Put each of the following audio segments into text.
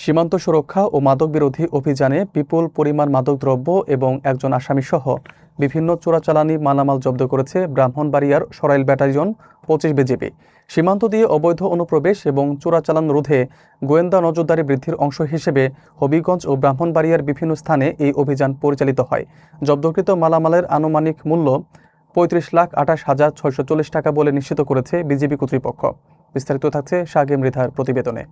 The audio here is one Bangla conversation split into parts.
সীমান্ত সুরক্ষা ও মাদক বিরোধী অভিযানে বিপুল পরিমাণ মাদকদ্রব্য এবং একজন আসামিসহ বিভিন্ন চোরাচালানি মালামাল জব্দ করেছে ব্রাহ্মণবাড়িয়ার সরাইল ব্যাটালিয়ন ২৫ বিজিবি। সীমান্ত দিয়ে অবৈধ অনুপ্রবেশ এবং চোরাচালান রোধে গোয়েন্দা নজরদারি বৃদ্ধির অংশ হিসেবে হবিগঞ্জ ও ব্রাহ্মণবাড়িয়ার বিভিন্ন স্থানে এই অভিযান পরিচালিত হয়। জব্দকৃত মালামালের আনুমানিক মূল্য ৩৫,২৮,৬৪০ টাকা বলে নিশ্চিত করেছে বিজিবি কর্তৃপক্ষ। বিস্তারিত থাকছে শাগে মৃধার প্রতিবেদনে।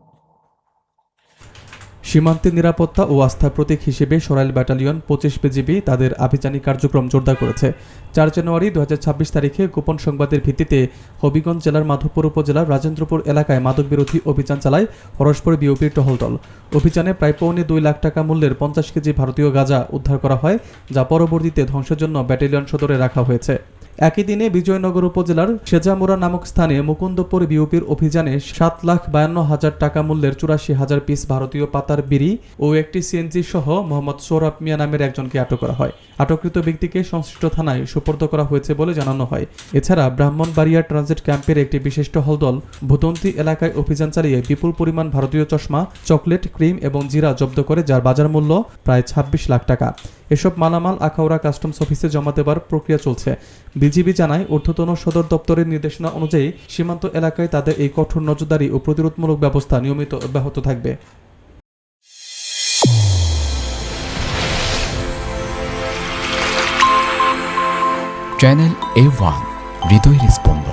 সীমান্তের নিরাপত্তা ও আস্থার প্রতীক হিসেবে সরাইল ব্যাটালিয়ন ২৫ বিজিবি তাদের আভিযানিক কার্যক্রম জোরদার করেছে। ৪ জানুয়ারি ২০২৬ তারিখে গোপন সংবাদের ভিত্তিতে হবিগঞ্জ জেলার মাধবপুর উপজেলার রাজেন্দ্রপুর এলাকায় মাদক বিরোধী অভিযান চালায় পরস্পর বিওপির টহল দল। অভিযানে প্রায় ২.২ লাখ টাকা মূল্যের ৫০ কেজি ভারতীয় গাঁজা উদ্ধার করা হয়, যা পরবর্তীতে ধ্বংসের জন্য ব্যাটালিয়ন সদরে রাখা হয়েছে। একই দিনে বিজয়নগর উপজেলার সেজামুরা নামক স্থানে মুকুন্দপুর বিওপির অভিযানে ৭,৫২,০০০ টাকা মূল্যের ৮৪,০০০ পিস ভারতীয় পাতার বিড়ি ও একটি সিএনজি সহ মোহাম্মদ সোহরাব মিয়া নামের একজনকে আটক করা হয়। আটককৃত ব্যক্তিকে সংশ্লিষ্ট থানায় সোপর্দ করা হয়েছে বলে জানানো হয়। এছাড়া ব্রাহ্মণবাড়িয়া ট্রানজিট ক্যাম্পের একটি বিশেষ টহল দল ভূতন্তি এলাকায় অভিযান চালিয়ে বিপুল পরিমাণ ভারতীয় চশমা, চকলেট, ক্রিম এবং জিরা জব্দ করে, যার বাজার মূল্য প্রায় ২৬ লাখ টাকা। এসব মালামাল আখাউড়া কাস্টমস অফিসে জমা দেওয়ার প্রক্রিয়া চলছে। বিজিবি জানায়, ঊর্ধ্বতন সদর দপ্তরের নির্দেশনা অনুযায়ী সীমান্ত এলাকায় তাদের এই কঠোর নজরদারি ও প্রতিরোধমূলক ব্যবস্থা নিয়মিত অব্যাহত থাকবে। চ্যানেল A1 হৃদয়ের স্পন্দন।